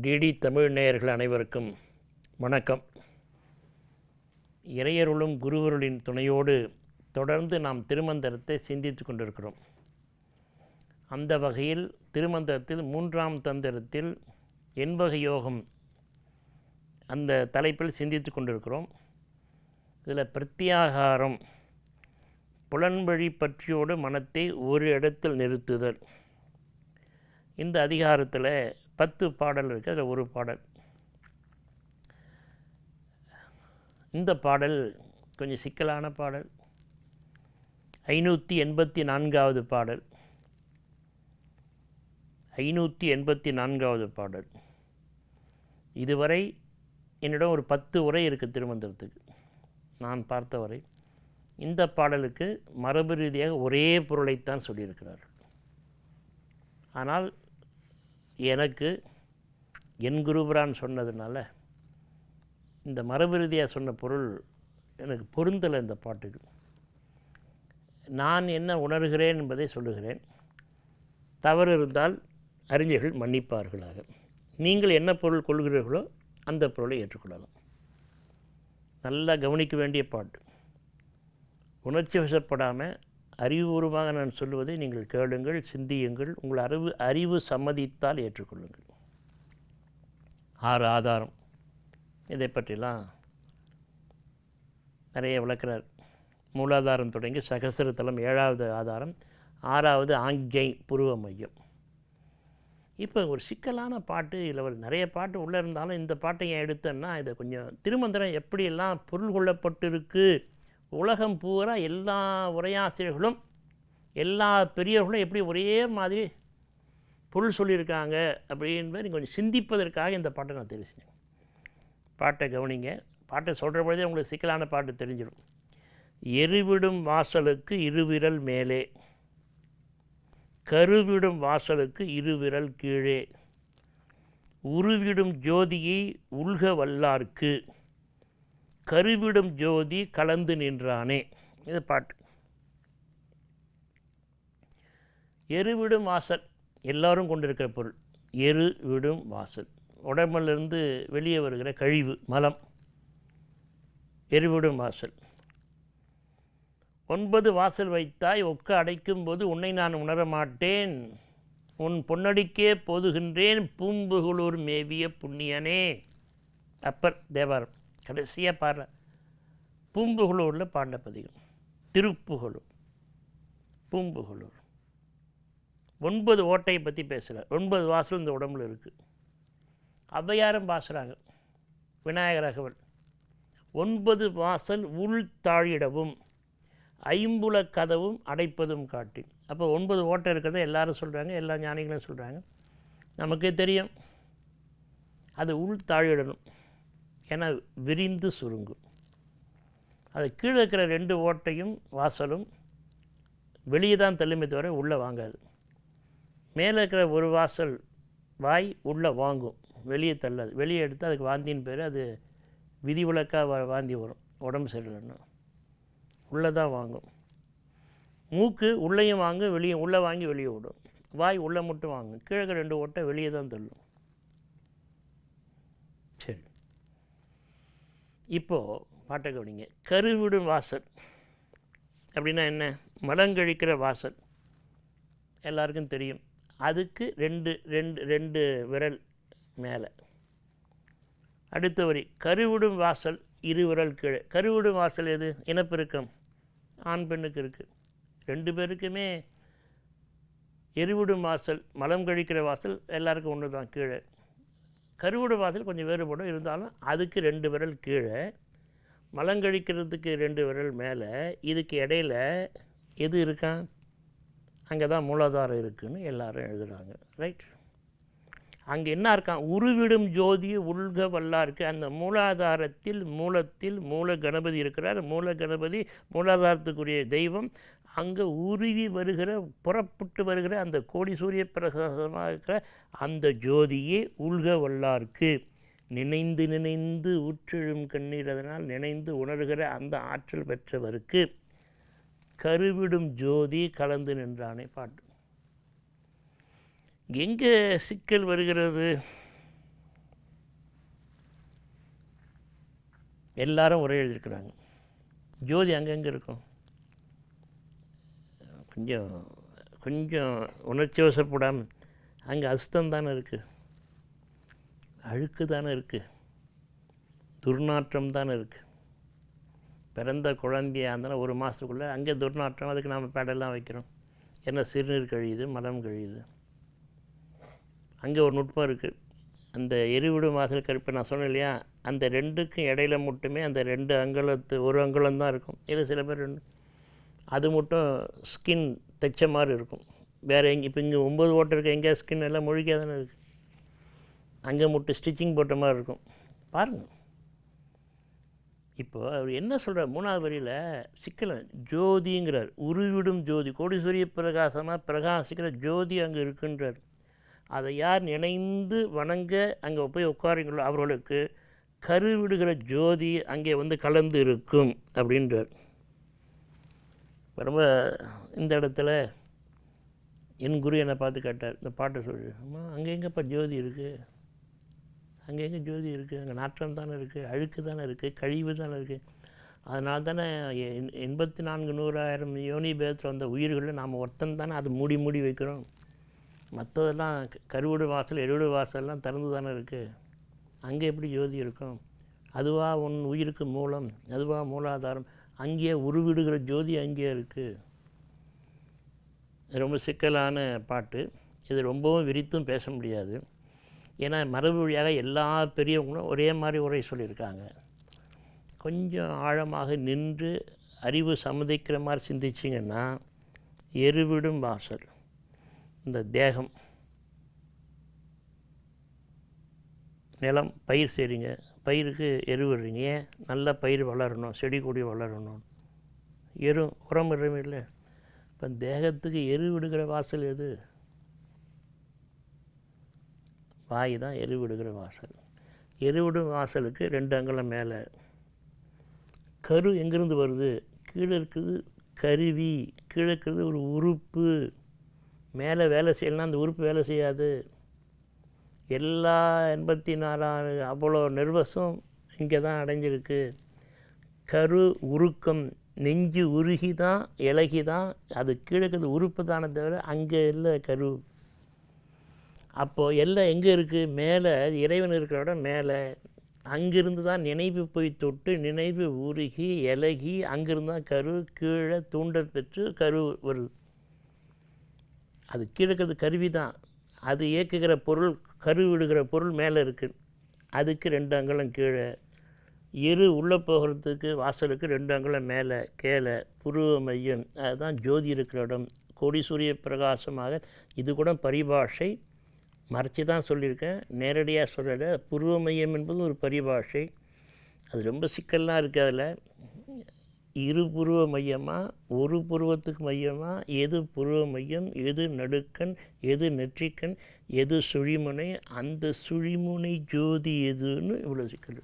DD Tamil நேயர்கள் அனைவருக்கும் வணக்கம். இறையருளும் குருவருளின் துணையோடு தொடர்ந்து நாம் திருமந்திரத்தை சிந்தித்து கொண்டிருக்கிறோம். அந்த வகையில் திருமந்திரத்தில் 3ஆம் தந்திரத்தில் எண்வகை யோகம் அந்த தலைப்பில் சிந்தித்து கொண்டிருக்கிறோம். இதில் பிரத்யாகாரம், புலன்வழி பற்றியோடு மனத்தை ஒரு இடத்தில் நிறுத்துதல். இந்த அதிகாரத்தில் 10 பாடல் இருக்குது. அதில் ஒரு பாடல், இந்த பாடல் கொஞ்சம் சிக்கலான பாடல். 584வது பாடல். 584வது பாடல். இதுவரை என்னிடம் ஒரு 10 உரை இருக்குது திருமந்திரத்துக்கு, நான் பார்த்த வரை. இந்த பாடலுக்கு மரபு ரீதியாக ஒரே பொருளைத்தான் சொல்லியிருக்கிறார்கள். ஆனால் எனக்கு என் குருபுரான் சொன்னதுனால இந்த மரபு ரீதியாக சொன்ன பொருள் எனக்கு பொருந்தலை. இந்த பாட்டுக்கு நான் என்ன உணர்கிறேன் என்பதை சொல்லுகிறேன். தவறு இருந்தால் அறிஞர்கள் மன்னிப்பார்களாக. நீங்கள் என்ன பொருள் கொள்கிறீர்களோ அந்த பொருளை ஏற்றுக்கொள்ளலாம். நல்லா கவனிக்க வேண்டிய பாட்டு. உணர்ச்சி வசப்படாமல் அறிவுபூர்வமாக நான் சொல்லுவதை நீங்கள் கேளுங்கள், சிந்தியுங்கள். உங்கள் அறிவு சம்மதித்தால் ஏற்றுக்கொள்ளுங்கள். 6 ஆதாரம், இதை பற்றிலாம் நிறைய விளக்கிறார். மூலாதாரம் தொடங்கி சகசிரத்தலம் 7வது ஆதாரம், 6வது ஆங்கை புருவ மையம். இப்போ ஒரு சிக்கலான பாட்டு, இதில் ஒரு நிறைய பாட்டு உள்ளே இருந்தாலும் இந்த பாட்டை ஏன் எடுத்தேன்னா, இதை கொஞ்சம் திருமந்திரம் எப்படியெல்லாம் பொருள் கொள்ளப்பட்டிருக்கு, உலகம் பூரா எல்லா உரையாசிரியர்களும் எல்லா பெரியவர்களும் எப்படி ஒரே மாதிரி பொருள் சொல்லியிருக்காங்க அப்படின்பது கொஞ்சம் சிந்திப்பதற்காக இந்த பாட்டை நான் தெரிவிச்சேன். பாட்டை கவனிங்க. பாட்டை சொல்கிற பொழுதே உங்களுக்கு சிக்கலான பாட்டு தெரிஞ்சிடும். எருவிடும் வாசலுக்கு 2 விரல் மேலே, கருவிடும் வாசலுக்கு 2 விரல் கீழே, உருவிடும் ஜோதியை உள்க வல்லார்க்கு, கருவிடும் ஜோதி கலந்து நின்றானே. இது பாட்டு. எருவிடும் வாசல் எல்லோரும் கொண்டிருக்கிற பொருள். எரு விடும் வாசல், உடம்பிலிருந்து வெளியே வருகிற கழிவு, மலம். எருவிடும் வாசல். 9 வாசல் வைத்தாய், ஒக்க அடைக்கும் போது உன்னை நான் உணர மாட்டேன், உன் பொன்னடிக்கே போதுகின்றேன், பூம்புகளூர் மேவிய புண்ணியனே. அப்பர் தேவாரம் கடைசியாக பாடுற பூம்புகளூரில் பாடின பதிகம். திருப்புகளூர், பூம்புகளூர். 9 ஓட்டையை பற்றி பேசுகிறார். 9 வாசல் இந்த உடம்புல இருக்குது. ஔவையாரும் பாசுகிறாங்க, விநாயகர் அகவல். 9 வாசல் உள் தாழிடவும், 5 கதவும் அடைப்பதும் காட்டி. அப்போ 9 ஓட்டை இருக்கிறத எல்லாரும் சொல்கிறாங்க, எல்லா ஞானிகளும் சொல்கிறாங்க. நமக்கே தெரியும் அது உள் தாழிடணும், ஏன்னா விரிந்து சுருங்கும். அது கீழே இருக்கிற 2 ஓட்டையும் வாசலும் வெளியே தான் தள்ளுமே தவிர உள்ளே வாங்காது. மேலே இருக்கிற ஒரு வாசல் வாய் உள்ளே வாங்கும், வெளியே தள்ளாது. வெளியே எடுத்து அதுக்கு வாந்தின்னு பேர். அது விதிவிலக்காக வாந்தி வரும் உடம்பு சரியில்லைன்னா. உள்ளே தான் வாங்கும். மூக்கு உள்ளேயும் வாங்கும், வெளியே உள்ளே வாங்கி வெளியே விடும். வாய் உள்ளே மட்டும் வாங்கும். கீழே 2 ஓட்டை வெளியே தான் தள்ளும். சரி, இப்போது பாட்டை கவனிங்க. கருவிடும் வாசல் அப்படின்னா என்ன? மலங்கழிக்கிற வாசல் எல்லாருக்கும் தெரியும். அதுக்கு 2 விரல் மேலே. அடுத்த வரி, கருவிடும் வாசல் 2 விரல் கீழே. கருவிடும் வாசல் எது? இனப்பெருக்கம், ஆண் பெண்ணுக்கு இருக்குது. 2 பேருக்குமே எருவிடும் வாசல், மலம் கழிக்கிற வாசல் எல்லாருக்கும் ஒன்று தான் கீழே. கருவிடும் வாசல் கொஞ்சம் வேறுபடும், இருந்தாலும் அதுக்கு 2 விரல் கீழே, மலங்கழிக்கிறதுக்கு 2 விரல் மேலே. இதுக்கு இடையில் எது இருக்கா? அங்கே தான் மூலாதாரம் இருக்குதுன்னு எல்லாரும் எழுதுகிறாங்க. ரைட். அங்கே என்ன இருக்கான்? உருவிடும் ஜோதி உள்க வல்லாருக்கு. அந்த மூலாதாரத்தில் மூலத்தில் மூல கணபதி இருக்கிறார். மூல கணபதி மூலாதாரத்துக்குரிய தெய்வம். அங்கே உருவி வருகிற, புறப்பட்டு வருகிற அந்த கோடி சூரிய பிரகாசமாக இருக்கிற அந்த ஜோதியே உள்க வல்லாருக்கு. நினைந்து நினைந்து ஊற்றெழும் கண்ணீர், அதனால் நினைந்து உணர்கிற அந்த ஆற்றல் பெற்றவருக்கு கருவிடும் ஜோதி கலந்து நின்றானே பாட்டு. எங்கே சிக்கல் வருகிறது? எல்லாரும் ஒரே எழுதியிருக்கிறாங்க. ஜோதி அங்கங்கே இருக்கும். கொஞ்சம் கொஞ்சம் உணர்ச்சி வசப்படாமல், அங்கே அசுத்தம் தானே இருக்குது, அழுக்கு தானே இருக்குது, துர்நாற்றம் தானே இருக்குது. பிறந்த குழந்தையாக இருந்தாலும் ஒரு மாதத்துக்குள்ளே அங்கே துர்நாற்றம். அதுக்கு நாம் பேடெல்லாம் வைக்கிறோம். ஏன்னா சிறுநீர் கழியுது, மலம் கழியுது. அங்கே ஒரு நுட்பம் இருக்குது. அந்த எரிவிடும் வாசல் கருப்பை நான் சொன்னேன் இல்லையா, அந்த ரெண்டுக்கும் இடையில மட்டுமே அந்த 2 அங்குலத்து 1 அங்குலம் தான் இருக்கும். இல்லை சில பேர் 2, அது மட்டும் ஸ்கின் தைச்ச மாதிரி இருக்கும். வேறு எங்கே இப்போ இங்கே 9 ஓட்டை இருக்க எங்கேயா ஸ்கின் எல்லாம் முழுக்கியாக தானே இருக்குது. அங்கே மட்டும் ஸ்டிச்சிங் போட்ட மாதிரி இருக்கும். பாருங்கள். இப்போது அவர் என்ன சொல்கிறார் 3வது வரியில் சிக்கலை ஜோதிங்கிறார். உருவிடும் ஜோதி, கோடீஸ்வரிய பிரகாசமாக பிரகாசிக்கிற ஜோதி அங்கே இருக்குன்றார். அதை யார் நினைந்து வணங்க அங்கே போய் உட்காருங்களோ அவர்களுக்கு கருவிடுகிற ஜோதி அங்கே வந்து கலந்து இருக்கும் அப்படின்றார். ரொம்ப இந்த இடத்துல என் குரு என்னை பார்த்து கேட்டார், இந்த பாட்டை சொல்லி, அம்மா அங்கே எங்கேப்பா ஜோதி இருக்குது, அங்கே எங்கே ஜோதி இருக்குது, அங்கே நாற்றம் தானே இருக்குது, அழுக்கு தானே இருக்குது, கழிவு தானே இருக்குது. அதனால தானே 84,100,000 யோனி பேதத்தில் வந்த உயிர்களில் நாம் ஒருத்தன் தானே அது மூடி மூடி வைக்கிறோம். மற்றதெல்லாம் கருவிடு வாசல் எருவிடு வாசல்லாம் திறந்து தானே இருக்குது. அங்கே எப்படி ஜோதி இருக்கும்? அதுவா உன் உயிருக்கு மூலம், அதுவா மூலாதாரம். அங்கேயே உருவிடுகிற ஜோதி அங்கேயே இருக்குது. ரொம்ப சிக்கலான பாட்டு. இது ரொம்பவும் விரித்தும் பேச முடியாது. ஏன்னா மரபு வழியாக எல்லா பெரியவங்களும் ஒரே மாதிரி உரை சொல்லியிருக்காங்க. கொஞ்சம் ஆழமாக நின்று அறிவு சம்மதிக்கிற மாதிரி சிந்திச்சிங்கன்னா, எருவிடும் வாசல் இந்த தேகம், நிலம், பயிர் செய்கிறீங்க, பயிருக்கு எரு விடுறீங்க, ஏன் நல்ல பயிர் வளரணும், செடி கொடி வளரணும், உரம் இடம் இல்லை. இப்போ தேகத்துக்கு எரு விடுகிற வாசல் எது? வாய் தான் எரு விடுகிற வாசல். எருவிடும் வாசலுக்கு 2 அங்குலம் மேலே. கரு எங்கேருந்து வருது? கீழே இருக்குது கருவி, கீழே இருக்கிறது ஒரு உறுப்பு. மேலே வேலை செய்யலாம், அந்த உறுப்பு வேலை செய்யாது. எல்லா 84 அவ்வளோ நர்வஸும் இங்கே தான் அடைஞ்சிருக்கு. கரு உருக்கம், நெஞ்சு உருகி தான் இலகி தான், அது கீழே இருக்கிறது உறுப்பு தானே தவிர அங்கே இல்லை கரு. அப்போது எல்லாம் எங்கே இருக்குது? மேலே, இறைவன் இருக்கிற இடம் மேலே. அங்கிருந்து தான் நினைவு போய் தொட்டு நினைவு உருகி இலகி அங்கிருந்து தான் கரு கீழே தூண்டல் பெற்று கரு வருது. அது கீழே இருக்கிறது கருவி தான். அது இயக்குகிற பொருள், கரு விடுகிற பொருள் மேலே இருக்குது. அதுக்கு 2 அங்குலம் கீழே. எரு உள்ளே போகிறதுக்கு வாசலுக்கு 2 அங்குலம் மேலே கீழே. புருவ மையம், அதுதான் ஜோதி இருக்கிற இடம். கோடீஸ்வரிய பிரகாசமாக. இது கூட பரிபாஷை, மறைச்சி தான் சொல்லியிருக்கேன், நேரடியாக சொல்லலை. புருவ மையம் என்பது ஒரு பரிபாஷை. அது ரொம்ப சிக்கல்லாம் இருக்குது. அதில் இரு புருவ மையமாக, ஒரு புருவத்துக்கு மையமாக, எது புருவ மையம், எது நடுக்கண், எது நெற்றிக்கண், எது சுழிமுனை, அந்த சுழிமுனை ஜோதி எதுன்னு இவ்வளோ சிக்கல்.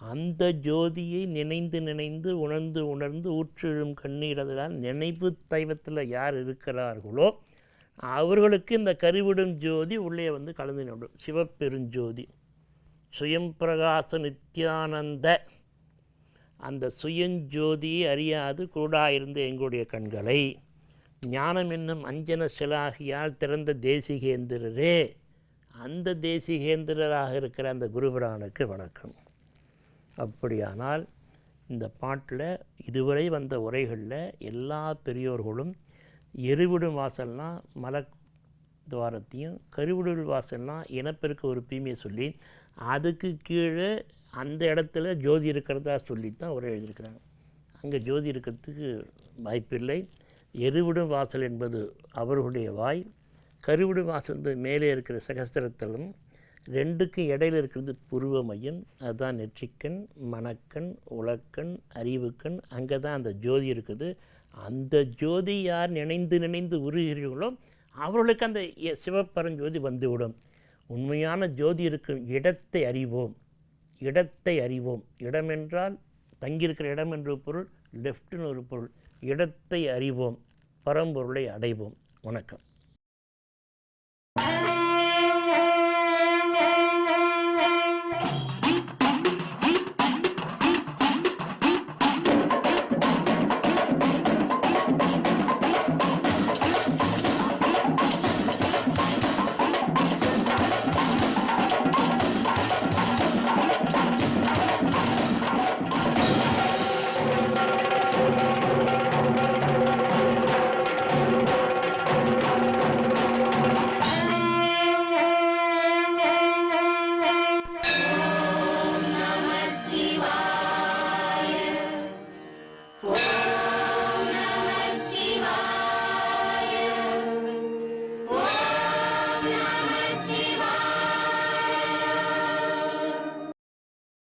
அந்த ஜோதியை நினைந்து நினைந்து உணர்ந்து உணர்ந்து ஊற்றெழும் கண்ணீர். அதனால் நினைவு தெய்வத்தில் யார் இருக்கிறார்களோ அவர்களுக்கு இந்த கருவிடும் ஜோதி உள்ளே வந்து கலந்து விடும். சிவப்பெருஞ்சோதி, சுயம் பிரகாச நித்யானந்த. அந்த சுயஞ்சோதியை அறியாது கூடாயிருந்த எங்களுடைய கண்களை ஞானம் என்னும் அஞ்சன சிலாகியால் திறந்த தேசிகேந்திரரே, அந்த தேசிகேந்திரராக இருக்கிற அந்த குருபிரானுக்கு வணக்கம். அப்படியானால் இந்த பாட்டில் இதுவரை வந்த உரைகளில் எல்லா பெரியோர்களும் எருவிடும் வாசல்னா மல துவாரத்தையும், கருவிடும் வாசல்னா இனப்பெருக்க உறுப்பையுமே சொல்லி அதுக்கு கீழே அந்த இடத்துல ஜோதி இருக்கிறதா சொல்லித்தான் உரை எழுதியிருக்கிறாங்க. அங்கே ஜோதி இருக்கிறதுக்கு வாய்ப்பில்லை. எருவிடும் வாசல் என்பது அவர்களுடைய வாய், கருவிடும் வாசல் மேலே இருக்கிற சகஸ்திரத்தலம், 2க்கும் இடையில் இருக்கிறது புருவ மையம், அதுதான் நெற்றிக்கண், மணக்கண், உலக்கண், அறிவுக்கண். அங்கே தான் அந்த ஜோதி இருக்குது. அந்த ஜோதி யார் நினைந்து நினைந்து உருகிறீர்களோ அவர்களுக்கு அந்த சிவப்பரஞ்சோதி வந்துவிடும். உண்மையான ஜோதி இருக்கும் இடத்தை அறிவோம், இடத்தை அறிவோம். இடம் என்றால் தங்கியிருக்கிற இடம் என்ற பொருள், லெஃப்ட்னு ஒரு பொருள். இடத்தை அறிவோம், பரம்பொருளை அடைவோம். வணக்கம்.